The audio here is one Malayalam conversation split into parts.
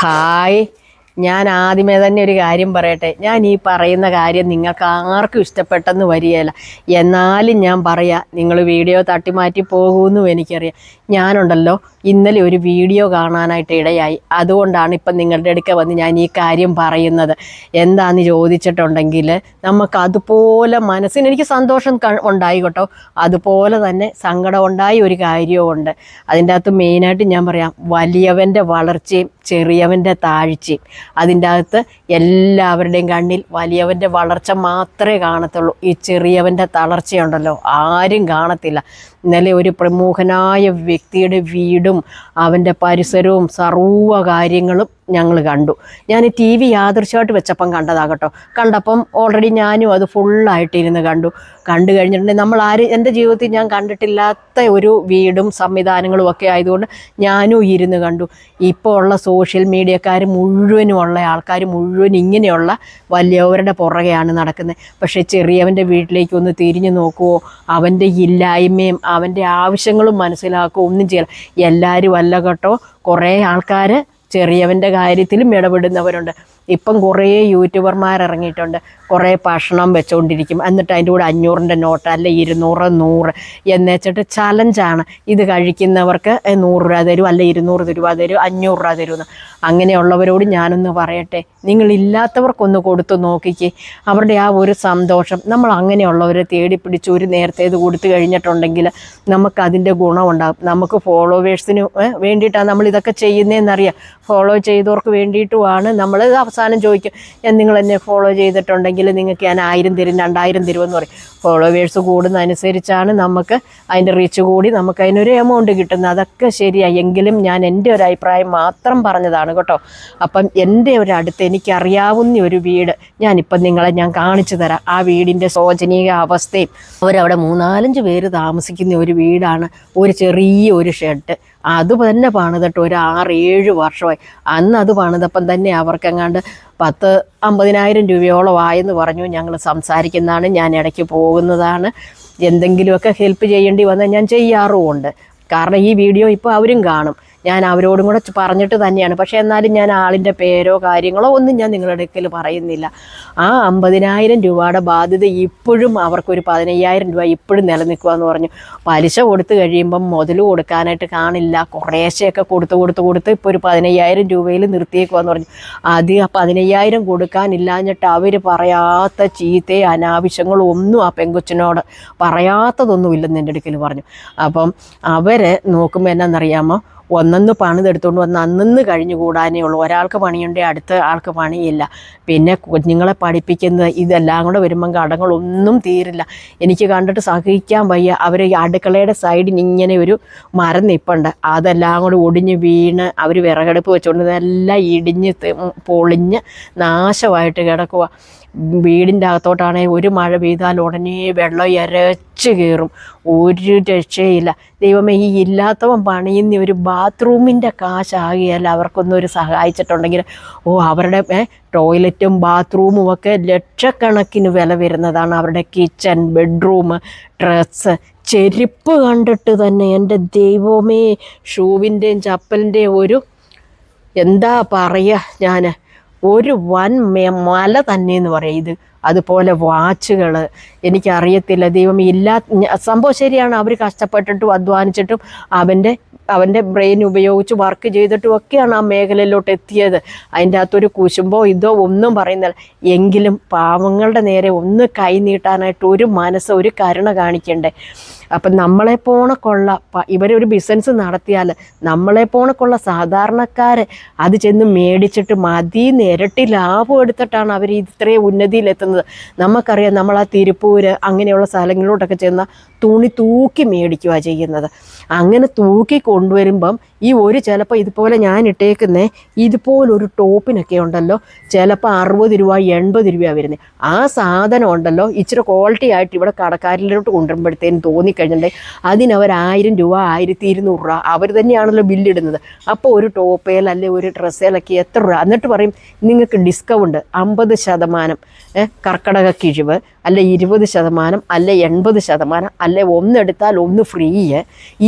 ഹായ്, ഞാൻ ആദ്യമേ തന്നെ ഒരു കാര്യം പറയട്ടെ. ഞാൻ ഈ പറയുന്ന കാര്യം നിങ്ങൾക്ക് ആർക്കും ഇഷ്ടപ്പെട്ടെന്ന് വരികയില്ല. എന്നാലും ഞാൻ പറയാം, നിങ്ങൾ വീഡിയോ തട്ടിമാറ്റി പോകുമെന്നും എനിക്കറിയാം. ഞാനുണ്ടല്ലോ ഇന്നലെ ഒരു വീഡിയോ കാണാനായിട്ട് ഇടയായി. അതുകൊണ്ടാണ് ഇപ്പം നിങ്ങളുടെ അടുക്ക വന്ന് ഞാൻ ഈ കാര്യം പറയുന്നത്. എന്താണെന്ന് ചോദിച്ചിട്ടുണ്ടെങ്കിൽ, നമുക്ക് അതുപോലെ മനസ്സിന് എനിക്ക് സന്തോഷം ഉണ്ടായി കേട്ടോ, അതുപോലെ തന്നെ സങ്കടം ഉണ്ടായ ഒരു കാര്യവുമുണ്ട്. അതിൻ്റെ അകത്ത് മെയിനായിട്ട് ഞാൻ പറയാം, വലിയവൻ്റെ വളർച്ചയും ചെറിയവൻ്റെ താഴ്ചയും. അതിൻ്റെ അകത്ത് എല്ലാവരുടെയും കണ്ണിൽ വലിയവൻ്റെ വളർച്ച മാത്രമേ കാണത്തുള്ളൂ. ഈ ചെറിയവൻ്റെ തളർച്ചയുണ്ടല്ലോ ആരും കാണത്തില്ല. ഇന്നലെ ഒരു പ്രമുഖനായ വ്യക്തിയുടെ വീടും അവൻ്റെ പരിസരവും സർവ്വ കാര്യങ്ങളും ഞങ്ങൾ കണ്ടു. ഞാൻ ടി വി യാദൃശ്യമായിട്ട് വെച്ചപ്പം കണ്ടതാകട്ടോ. കണ്ടപ്പം ഓൾറെഡി ഞാനും അത് ഫുള്ളായിട്ടിരുന്ന് കണ്ടു കഴിഞ്ഞിട്ടുണ്ടെങ്കിൽ എൻ്റെ ജീവിതത്തിൽ ഞാൻ കണ്ടിട്ടില്ലാത്ത ഒരു വീടും സംവിധാനങ്ങളും ഒക്കെ ആയതുകൊണ്ട് ഞാനും ഇരുന്ന് കണ്ടു. ഇപ്പോൾ ഉള്ള സോഷ്യൽ മീഡിയക്കാർ മുഴുവനും ഉള്ള ആൾക്കാർ മുഴുവൻ ഇങ്ങനെയുള്ള വലിയവരുടെ പുറകെയാണ് നടക്കുന്നത്. പക്ഷേ ചെറിയവൻ്റെ വീട്ടിലേക്ക് ഒന്ന് തിരിഞ്ഞു നോക്കുമോ, അവൻ്റെ ഇല്ലായ്മയും അവൻ്റെ ആവശ്യങ്ങളും മനസ്സിലാക്കുകയോ ഒന്നും ചെയ്യില്ല. എല്ലാവരും അല്ല കേട്ടോ, കുറേ ആൾക്കാർ ചെറിയവൻ്റെ കാര്യത്തിലും ഇടപെടുന്നവരുണ്ട്. ഇപ്പം കുറേ യൂട്യൂബർമാർ ഇറങ്ങിയിട്ടുണ്ട്. കുറേ ഭക്ഷണം വെച്ചുകൊണ്ടിരിക്കും, എന്നിട്ട് അതിൻ്റെ കൂടെ 500-ൻ്റെ നോട്ട് അല്ല 200, 100 എന്നുവെച്ചിട്ട് ചലഞ്ചാണ്. ഇത് കഴിക്കുന്നവർക്ക് 100 രൂപ തരും, അല്ല 200 രൂപ തരും, 500 രൂപ തരുമെന്ന്. അങ്ങനെയുള്ളവരോട് ഞാനൊന്ന് പറയട്ടെ, നിങ്ങളില്ലാത്തവർക്കൊന്ന് കൊടുത്തു നോക്കിക്കേ. അവരുടെ ആ ഒരു സന്തോഷം നമ്മൾ അങ്ങനെയുള്ളവരെ തേടി പിടിച്ച് ഒരു നേരത്തേത് കൊടുത്തു കഴിഞ്ഞിട്ടുണ്ടെങ്കിൽ നമുക്കതിൻ്റെ ഗുണമുണ്ടാകും. നമുക്ക് ഫോളോവേഴ്സിന് വേണ്ടിയിട്ടാണ് നമ്മളിതൊക്കെ ചെയ്യുന്നതെന്നറിയാം. ഫോളോ ചെയ്തവർക്ക് വേണ്ടിയിട്ടുമാണ് നമ്മൾ. അവസാനം ചോദിക്കും, നിങ്ങൾ എന്നെ ഫോളോ ചെയ്തിട്ടുണ്ടെങ്കിൽ നിങ്ങൾക്ക് ഞാൻ 1000 തരും, 2000 തരുമെന്ന് പറയും. ഫോളോവേഴ്സ് കൂടുന്നതനുസരിച്ചാണ് നമുക്ക് അതിൻ്റെ റീച്ച് കൂടി നമുക്ക് അതിനൊരു എമൗണ്ട് കിട്ടുന്നത്. അതൊക്കെ ശരിയായി, എങ്കിലും ഞാൻ എൻ്റെ ഒരു അഭിപ്രായം മാത്രം പറഞ്ഞതാണ് കേട്ടോ. അപ്പം എൻ്റെ ഒരു അടുത്ത് എനിക്കറിയാവുന്ന ഒരു വീട് ഞാനിപ്പം ഞാൻ കാണിച്ചു തരാം. ആ വീടിൻ്റെ ശോചനീയ അവസ്ഥയും, അവരവിടെ 3-4 പേര് താമസിക്കുന്ന ഒരു വീടാണ്. ഒരു ചെറിയ ഒരു ഷെഡ് അത് തന്നെ പണിതിട്ട് ഒരു 6-7 വർഷമായി. അന്ന് അത് പണിതപ്പം തന്നെ അവർക്കെങ്ങാണ്ട് 10-50,000 രൂപയോളം ആയെന്ന് പറഞ്ഞു. ഞങ്ങൾ സംസാരിക്കുന്നതാണ്, ഞാൻ ഇടയ്ക്ക് പോകുന്നതാണ്. എന്തെങ്കിലുമൊക്കെ ഹെൽപ്പ് ചെയ്യേണ്ടി വന്നാൽ ഞാൻ ചെയ്യാറുമുണ്ട്. കാരണം ഈ വീഡിയോ ഇപ്പോൾ അവരും കാണും. ഞാൻ അവരോടും കൂടെ പറഞ്ഞിട്ട് തന്നെയാണ്. പക്ഷേ എന്നാലും ഞാൻ ആളിൻ്റെ പേരോ കാര്യങ്ങളോ ഒന്നും ഞാൻ നിങ്ങളുടെ അടുക്കൽ പറയുന്നില്ല. ആ 50,000 രൂപയുടെ ബാധ്യത ഇപ്പോഴും അവർക്കൊരു 15,000 രൂപ ഇപ്പോഴും നിലനിൽക്കുകയെന്ന് പറഞ്ഞു. പലിശ കൊടുത്തു കഴിയുമ്പം മുതൽ കൊടുക്കാനായിട്ട് കാണില്ല. കുറേശ്ശെയൊക്കെ കൊടുത്ത് ഇപ്പോൾ ഒരു 15,000 രൂപയിൽ നിർത്തിയേക്കുവാന്ന് പറഞ്ഞു. അത് 15,000 കൊടുക്കാനില്ലാഞ്ഞിട്ട് അവർ പറയാത്ത ചീത്തയും അനാവശ്യങ്ങളും ഒന്നും ആ പെങ്കൊച്ചിനോട് പറയാത്തതൊന്നുമില്ലെന്ന് എൻ്റെ അടുക്കൽ പറഞ്ഞു. അപ്പം അവർ നോക്കുമ്പോൾ എന്നാണെന്നറിയാമോ, ഒന്നൊന്ന് പണിതെടുത്തുകൊണ്ട് വന്ന് അന്നന്ന് കഴിഞ്ഞു കൂടാനേ ഉള്ളൂ. ഒരാൾക്ക് പണിയുണ്ടെങ്കിൽ അടുത്ത ആൾക്ക് പണിയില്ല. പിന്നെ കുഞ്ഞുങ്ങളെ പഠിപ്പിക്കുന്നത് ഇതെല്ലാം കൂടെ വരുമ്പം കടങ്ങളൊന്നും തീരില്ല. എനിക്ക് കണ്ടിട്ട് സഹിക്കാൻ വയ്യ. അവർ ഈ അടുക്കളയുടെ സൈഡിന് ഇങ്ങനെ ഒരു മരം നിൽപ്പുണ്ട്. അതെല്ലാം കൂടെ ഒടിഞ്ഞ് വീണ് അവർ വിറകടുപ്പ് വെച്ചുകൊണ്ട് ഇതെല്ലാം ഇടിഞ്ഞ് പൊളിഞ്ഞ് നാശമായിട്ട് കിടക്കുക. വീടിൻ്റെ അകത്തോട്ടാണെങ്കിൽ ഒരു മഴ പെയ്താൽ ഉടനെ വെള്ളം ഇരച്ച് കയറും. ഒരു രക്ഷയില്ല. ദൈവമേ, ഈ ഇല്ലാത്തവൻ പണിയുന്ന ഒരു ബാത്റൂമിൻ്റെ കാശാകിയാൽ അവർക്കൊന്നും ഒരു സഹായിച്ചിട്ടുണ്ടെങ്കിൽ അവരുടെ ടോയ്ലറ്റും ബാത്റൂമും ഒക്കെ ലക്ഷക്കണക്കിന് വില വരുന്നതാണ്. അവരുടെ കിച്ചൺ, ബെഡ്റൂം, ഡ്രസ്സ്, ചെരുപ്പ് കണ്ടിട്ട് തന്നെ എൻ്റെ ദൈവമേ, ഷൂവിൻ്റെയും ചപ്പലിൻ്റെയും ഒരു എന്താ പറയുക, ഞാൻ ഒരു വൻ മല തന്നെയെന്ന് പറയാം ഇത്. അതുപോലെ വാച്ചുകൾ, എനിക്കറിയത്തില്ല ദൈവമേ. സംഭവം ശരിയാണ്, അവർ കഷ്ടപ്പെട്ടിട്ടും അധ്വാനിച്ചിട്ടും അവൻ്റെ ബ്രെയിൻ ഉപയോഗിച്ച് വർക്ക് ചെയ്തിട്ടും ഒക്കെയാണ് ആ മേഖലയിലോട്ട് എത്തിയത്. അതിൻ്റെ അകത്തൊരു കുശുമ്പോ ഇതോ ഒന്നും പറയുന്നില്ല. എങ്കിലും പാവങ്ങളുടെ നേരെ ഒന്ന് കൈ നീട്ടാനായിട്ട് ഒരു മനസ്സ്, ഒരു കരുണ കാണിക്കണ്ടേ. അപ്പം നമ്മളെപ്പോണക്കുള്ള ഇവരൊരു ബിസിനസ് നടത്തിയാൽ നമ്മളെപ്പോണക്കുള്ള സാധാരണക്കാർ അത് ചെന്ന് മേടിച്ചിട്ട് ഇരട്ടി ലാഭം എടുത്തിട്ടാണ് അവർ ഇത്രയും ഉന്നതിയിലെത്തുന്നത്. നമുക്കറിയാം, നമ്മൾ ആ തിരുപ്പൂർ അങ്ങനെയുള്ള സ്ഥലങ്ങളിലോട്ടൊക്കെ ചെന്നാൽ തുണി തൂക്കി മേടിക്കുക ചെയ്യുന്നത്. അങ്ങനെ തൂക്കി കൊണ്ടുവരുമ്പം ഈ ചിലപ്പോൾ ഇതുപോലെ ഞാൻ ഇട്ടേക്കുന്നേ ഇതുപോലൊരു ടോപ്പിനൊക്കെ ഉണ്ടല്ലോ, ചിലപ്പോൾ 60 രൂപ 80 രൂപയാണ് വരുന്നത്. ആ സാധനം ഉണ്ടല്ലോ ഇച്ചിരി ക്വാളിറ്റി ആയിട്ട് ഇവിടെ കടക്കാരിലോട്ട് കൊണ്ടുവരുമ്പോഴത്തേനും തോന്നിക്കഴിഞ്ഞിട്ടുണ്ടെങ്കിൽ അതിനവർ 1000 രൂപ 1200 രൂപ അവർ തന്നെയാണല്ലോ ബില്ലിടുന്നത്. അപ്പോൾ ഒരു ടോപ്പേൽ അല്ലെ ഒരു ഡ്രസ്സേലൊക്കെ എത്ര രൂപ, എന്നിട്ട് പറയും നിങ്ങൾക്ക് ഡിസ്കൗണ്ട് 50% കർക്കിടക കിഴിവ്, അല്ലെ 20%, അല്ലെ 80%, അല്ലെ ഒന്നെടുത്താൽ ഒന്ന് ഫ്രീ,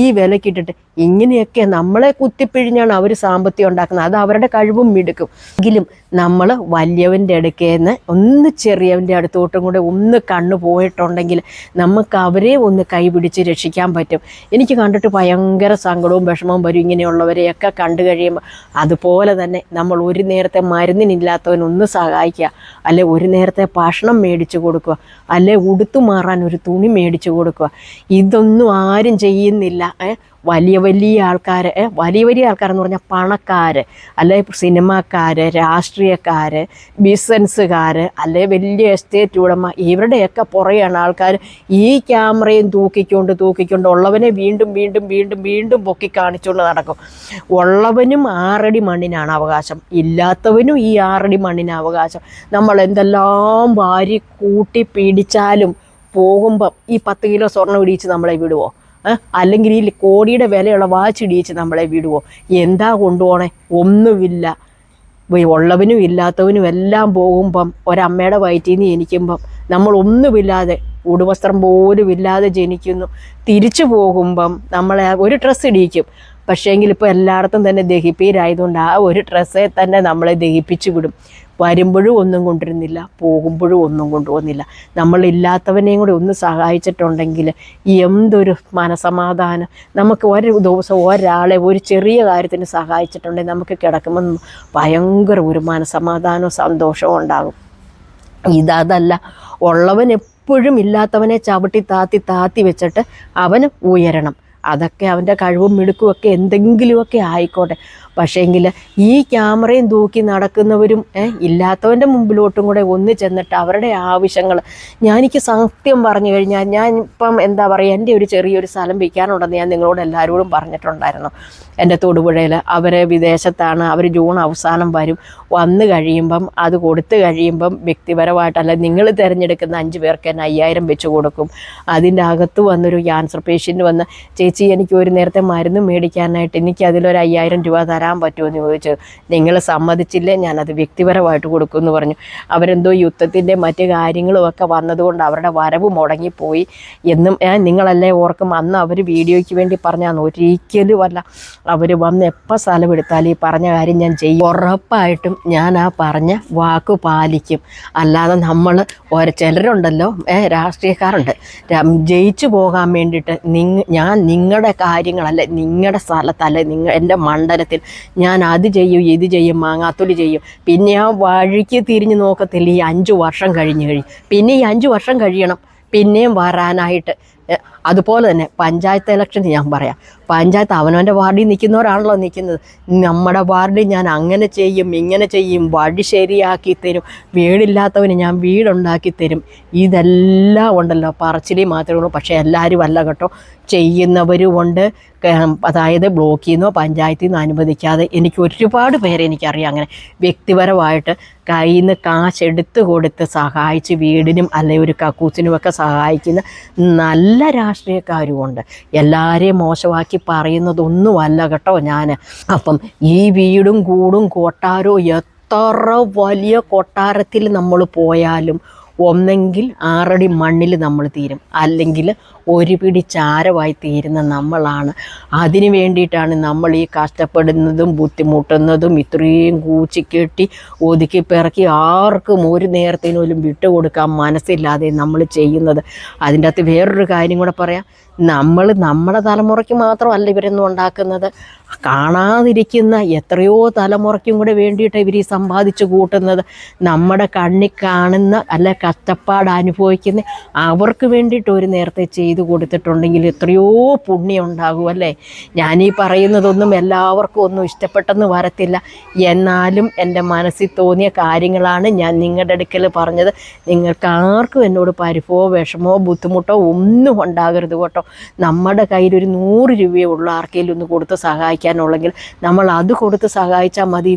ഈ വിലക്കിട്ടിട്ട് ഇങ്ങനെയൊക്കെ നമ്മളെ കുത്തിപ്പിഴിഞ്ഞാണ് അവർ സാമ്പത്തികം ഉണ്ടാക്കുന്നത്. അത് അവരുടെ കഴിവും മിടുക്കും. എങ്കിലും നമ്മൾ വലിയവൻ്റെ അടുക്കേന്ന് ഒന്ന് ചെറിയവൻ്റെ അടുത്തോട്ടും കൂടെ ഒന്ന് കണ്ണു പോയിട്ടുണ്ടെങ്കിൽ നമുക്ക് അവരെ ഒന്ന് കൈപിടിച്ച് രക്ഷിക്കാൻ പറ്റും. എനിക്ക് കണ്ടിട്ട് ഭയങ്കര സങ്കടവും വിഷമവും വരും ഇങ്ങനെയുള്ളവരെയൊക്കെ കണ്ടു കഴിയുമ്പോൾ. അതുപോലെ തന്നെ നമ്മൾ ഒരു നേരത്തെ മരുന്നിനില്ലാത്തവനൊന്ന് സഹായിക്കുക, അല്ലെ ഒരു നേരത്തെ ഭക്ഷണം മേടിച്ചു കൊടുക്കുക, അല്ലെ ഉടുത്തു മാറാൻ ഒരു തുണി മേടിച്ചു കൊടുക്കുക. ഇതൊന്നും ആരും ചെയ്യുന്നില്ല. വലിയ വലിയ ആൾക്കാർ, വലിയ ആൾക്കാരെന്ന് പറഞ്ഞാൽ പണക്കാർ, അല്ലെ സിനിമാക്കാർ, രാഷ്ട്രീയക്കാർ, ബിസിനസ്സുകാർ, അല്ലെ വലിയ എസ്റ്റേറ്റ് ഉടമ, ഇവരുടെയൊക്കെ പുറകെയാണ് ആൾക്കാർ ഈ ക്യാമറയും തൂക്കിക്കൊണ്ട് ഉള്ളവനെ വീണ്ടും വീണ്ടും വീണ്ടും വീണ്ടും പൊക്കി കാണിച്ചുകൊണ്ട് നടക്കും. ഉള്ളവനും 6 അടി മണ്ണിനാണ് അവകാശം, ഇല്ലാത്തവനും ഈ 6 അടി മണ്ണിന് അവകാശം. നമ്മൾ എന്തെല്ലാം വാരി കൂട്ടി പിടിച്ചാലും പോകുമ്പം ഈ 10 കിലോ സ്വർണ്ണം ഇടിച്ച് നമ്മളെ വിടുവോ? അല്ലെങ്കിൽ ഈ കോടിയുടെ വിലയുള്ള വാച്ച് ഇടിച്ച് നമ്മളെ വിടുവോ? എന്താ കൊണ്ടുപോകണേ? ഒന്നുമില്ല. ഉള്ളവനും ഇല്ലാത്തവനും എല്ലാം പോകുമ്പം ഒരമ്മയുടെ വയറ്റിൽ നിന്ന് ജനിക്കുമ്പം നമ്മൾ ഒന്നുമില്ലാതെ, ഉടുവസ്ത്രം പോലും ഇല്ലാതെ ജനിക്കുന്നു. തിരിച്ചു പോകുമ്പം നമ്മളെ ഒരു ഡ്രസ്സ് ഇടിക്കും. പക്ഷേങ്കിൽ ഇപ്പോൾ എല്ലായിടത്തും തന്നെ ദഹിപ്പീരായതുകൊണ്ട് ആ ഒരു ഡ്രസ്സെ തന്നെ നമ്മളെ ദഹിപ്പിച്ചു വിടും. വരുമ്പോഴും ഒന്നും കൊണ്ടുവരുന്നില്ല, പോകുമ്പോഴും ഒന്നും കൊണ്ടുപോകുന്നില്ല. നമ്മളില്ലാത്തവനെയും കൂടി ഒന്ന് സഹായിച്ചിട്ടുണ്ടെങ്കിൽ എന്തൊരു മനസമാധാനം. നമുക്ക് ഒരു ദിവസം ഒരാളെ ഒരു ചെറിയ കാര്യത്തിന് സഹായിച്ചിട്ടുണ്ടെങ്കിൽ നമുക്ക് കിടക്കുമ്പോൾ ഭയങ്കര ഒരു മനസമാധാനവും സന്തോഷവും ഉണ്ടാകും. ഇതല്ല, ഉള്ളവൻ എപ്പോഴും ഇല്ലാത്തവനെ ചവിട്ടി താത്തി വെച്ചിട്ട് അവന് ഉയരണം. അതൊക്കെ അവൻ്റെ കഴിവും മിടുക്കുമൊക്കെ എന്തെങ്കിലുമൊക്കെ ആയിക്കോട്ടെ. പക്ഷേങ്കിൽ ഈ ക്യാമറയും തൂക്കി നടക്കുന്നവരും ഇല്ലാത്തവൻ്റെ മുമ്പിലോട്ടും കൂടെ ഒന്ന് ചെന്നിട്ട് അവരുടെ ആവശ്യങ്ങൾ, എനിക്ക് സത്യം പറഞ്ഞു കഴിഞ്ഞാൽ ഞാൻ ഇപ്പം എന്താ പറയുക, എൻ്റെ ഒരു ചെറിയൊരു സ്ഥലം വിൽക്കാനുണ്ടെന്ന് ഞാൻ നിങ്ങളോട് എല്ലാവരോടും പറഞ്ഞിട്ടുണ്ടായിരുന്നു. എൻ്റെ തൊടുപുഴയിൽ അവർ വിദേശത്താണ്, അവർ ജൂൺ അവസാനം വരും. വന്നു കഴിയുമ്പം അത് കൊടുത്തു കഴിയുമ്പം വ്യക്തിപരമായിട്ടല്ല, നിങ്ങൾ തിരഞ്ഞെടുക്കുന്ന 5 പേർക്ക് തന്നെ 5000 വെച്ച് കൊടുക്കും. അതിൻ്റെ അകത്ത് വന്നൊരു ക്യാൻസർ പേഷ്യൻ്റ് വന്ന്, ചേച്ചി എനിക്ക് ഒരു നേരത്തെ മരുന്ന് മേടിക്കാനായിട്ട് എനിക്ക് അതിലൊരു 5000 രൂപ തരാൻ പറ്റുമോ എന്ന് ചോദിച്ചു. നിങ്ങൾ സമ്മതിച്ചില്ലേ, ഞാനത് വ്യക്തിപരമായിട്ട് കൊടുക്കുമെന്ന് പറഞ്ഞു. അവരെന്തോ യുദ്ധത്തിൻ്റെ മറ്റ് കാര്യങ്ങളുമൊക്കെ വന്നതുകൊണ്ട് അവരുടെ വരവ് മുടങ്ങിപ്പോയി എന്നും നിങ്ങളല്ലേ ഓർക്കും. അന്ന് അവർ വീഡിയോയ്ക്ക് വേണ്ടി പറഞ്ഞാൽ ഒരിക്കലും അല്ല, അവർ വന്ന് എപ്പോൾ സ്ഥലം എടുത്താലും ഈ പറഞ്ഞ കാര്യം ഞാൻ ചെയ്യും. ഉറപ്പായിട്ടും ഞാൻ ആ പറഞ്ഞ വാക്ക് പാലിക്കും. അല്ലാതെ നമ്മൾ ചിലരുണ്ടല്ലോ, രാഷ്ട്രീയക്കാരുണ്ട്, ജയിച്ചു പോകാൻ വേണ്ടിയിട്ട് ഞാൻ നിങ്ങളുടെ കാര്യങ്ങളല്ലേ, നിങ്ങളുടെ സ്ഥലത്തല്ലേ, എൻ്റെ മണ്ഡലത്തിൽ ഞാൻ അത് ചെയ്യും ഇത് ചെയ്യും മാങ്ങാത്തൊലി ചെയ്യും. പിന്നെ ആ വഴിക്ക് തിരിഞ്ഞ് നോക്കത്തില്ല. ഈ 5 വർഷം കഴിയും, പിന്നെ ഈ 5 വർഷം കഴിയണം പിന്നെയും വരാനായിട്ട്. അതുപോലെ തന്നെ പഞ്ചായത്ത് ഇലക്ഷൻ ഞാൻ പറയാം, പഞ്ചായത്ത് അവനവൻ്റെ വാർഡിൽ നിൽക്കുന്നവരാണല്ലോ നിൽക്കുന്നത്. നമ്മുടെ വാർഡിൽ ഞാൻ അങ്ങനെ ചെയ്യും ഇങ്ങനെ ചെയ്യും, വഴി ശരിയാക്കി തരും, വീടില്ലാത്തവന് ഞാൻ വീടുണ്ടാക്കി തരും. ഇതെല്ലാം ഉണ്ടല്ലോ, പറച്ചിലി മാത്രമേ ഉള്ളൂ. പക്ഷേ എല്ലാവരും അല്ല കേട്ടോ, ചെയ്യുന്നവരും ഉണ്ട്. അതായത് ബ്ലോക്കിൽ നിന്നോ പഞ്ചായത്തിൽ നിന്നോ അനുവദിക്കാതെ എനിക്ക് ഒരുപാട് പേരെ എനിക്കറിയാം അങ്ങനെ വ്യക്തിപരമായിട്ട് കയ്യിൽ നിന്ന് കാശെടുത്ത് കൊടുത്ത് സഹായിച്ച് വീടിനും അല്ലെങ്കിൽ ഒരു കക്കൂസിനുമൊക്കെ സഹായിക്കുന്ന നല്ല രാഷ്ട്രീയക്കാരുമുണ്ട്. എല്ലാവരെയും മോശമാക്കി പറയുന്നതൊന്നുമല്ല കേട്ടോ ഞാൻ. അപ്പം ഈ വീടും കൂടും കൊട്ടാരവും എത്ര വലിയ കൊട്ടാരത്തിൽ നമ്മൾ പോയാലും ഒന്നെങ്കിൽ 6 അടി മണ്ണിൽ നമ്മൾ തീരും, അല്ലെങ്കിൽ ഒരു പിടി ചാരമായി തീരുന്ന നമ്മളാണ്. അതിനു വേണ്ടിയിട്ടാണ് നമ്മൾ ഈ കഷ്ടപ്പെടുന്നതും ബുദ്ധിമുട്ടുന്നതും. ഇത്രയും കൂച്ചിക്കെട്ടി ഒതുക്കി പിറക്കി ആർക്കും ഒരു നേരത്തിനോലും വിട്ടുകൊടുക്കാൻ മനസ്സില്ലാതെ നമ്മൾ ചെയ്യുന്നത്. അതിൻ്റെ അകത്ത് വേറൊരു കാര്യം കൂടെ പറയാം. നമ്മുടെ തലമുറയ്ക്ക് മാത്രമല്ല ഇവരൊന്നും ഉണ്ടാക്കുന്നത്, കാണാതിരിക്കുന്ന എത്രയോ തലമുറയ്ക്കും കൂടെ വേണ്ടിയിട്ട് ഇവർ ഈ സമ്പാദിച്ചു കൂട്ടുന്നത്. നമ്മുടെ കണ്ണിൽ കാണുന്ന അല്ല കഷ്ടപ്പാട് അനുഭവിക്കുന്ന അവർക്ക് വേണ്ടിയിട്ട് ഒരു നേരത്തെ ചെയ്തു കൊടുത്തിട്ടുണ്ടെങ്കിൽ എത്രയോ പുണ്യം ഉണ്ടാകും അല്ലേ. ഞാനീ പറയുന്നതൊന്നും എല്ലാവർക്കും ഒന്നും ഇഷ്ടപ്പെട്ടെന്ന് വരത്തില്ല, എന്നാലും എൻ്റെ മനസ്സിൽ തോന്നിയ കാര്യങ്ങളാണ് ഞാൻ നിങ്ങളുടെ അടുക്കൽ പറഞ്ഞത്. നിങ്ങൾക്ക് ആർക്കും എന്നോട് പരിഭവമോ വിഷമമോ ബുദ്ധിമുട്ടോ ഒന്നും ഉണ്ടാകരുത് കേട്ടോ. നമ്മുടെ കയ്യിൽ ഒരു 100 രൂപയേ ഉള്ളൂ ആർക്കെങ്കിലും ഒന്ന് കൊടുത്ത് സഹായിക്കാനുള്ളെങ്കിൽ നമ്മൾ അത് കൊടുത്ത് സഹായിച്ചാൽ മതി.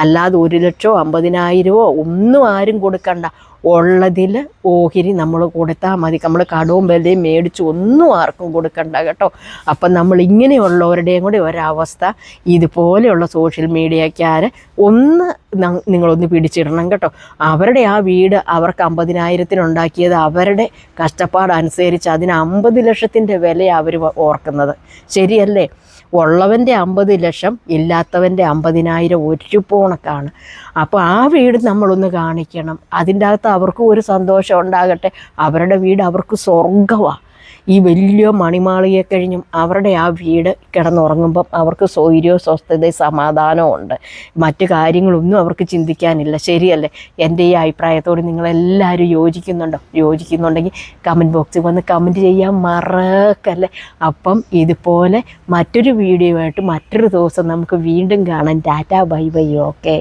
അല്ലാതെ 1 ലക്ഷമോ 50,000 ഒന്നും ആരും കൊടുക്കണ്ട. ഉള്ളതിൽ ഓഹരി നമ്മൾ കൊടുത്താൽ മതി. നമ്മൾ കടവും ബലയും മേടിച്ച് ഒന്നും ആർക്കും കൊടുക്കണ്ട കേട്ടോ. അപ്പം നമ്മൾ ഇങ്ങനെയുള്ളവരുടെയും കൂടി ഒരവസ്ഥ ഇതുപോലെയുള്ള സോഷ്യൽ മീഡിയക്കാർ ഒന്ന് നിങ്ങളൊന്ന് പിടിച്ചിടണം കേട്ടോ. അവരുടെ ആ വീട് അവർക്ക് 50,000 ഉണ്ടാക്കിയത് അവരുടെ കഷ്ടപ്പാടനുസരിച്ച് അതിന് 50 ലക്ഷത്തിൻ്റെ വിലയാണ് അവർ ഓർക്കുന്നത്. ശരിയല്ലേ? ഉള്ളവൻ്റെ 50 ലക്ഷം, ഇല്ലാത്തവൻ്റെ 50,000 ഒരു പോണക്കാണ്. അപ്പോൾ ആ വീട് നമ്മളൊന്ന് കാണിക്കണം. അതിൻ്റെ അകത്ത് അവർക്കും ഒരു സന്തോഷം ഉണ്ടാകട്ടെ. അവരുടെ വീട് അവർക്ക് സ്വർഗമാണ്. ഈ വലിയ മണിമാളികയെ കഴിഞ്ഞും അവരുടെ ആ വീട് കിടന്നുറങ്ങുമ്പം അവർക്ക് സ്വൈര്യവും സ്വസ്ഥതയും സമാധാനവും ഉണ്ട്. മറ്റു കാര്യങ്ങളൊന്നും അവർക്ക് ചിന്തിക്കാനില്ല. ശരിയല്ലേ? എൻ്റെ ഈ അഭിപ്രായത്തോട് നിങ്ങളെല്ലാവരും യോജിക്കുന്നുണ്ടെങ്കിൽ കമൻറ്റ് ബോക്സിൽ വന്ന് കമൻറ്റ് ചെയ്യാൻ മറക്കല്ലേ. അപ്പം ഇതുപോലെ മറ്റൊരു വീഡിയോ ആയിട്ട് മറ്റൊരു ദിവസം നമുക്ക് വീണ്ടും കാണാം. Tata bye bye. ഓക്കേ.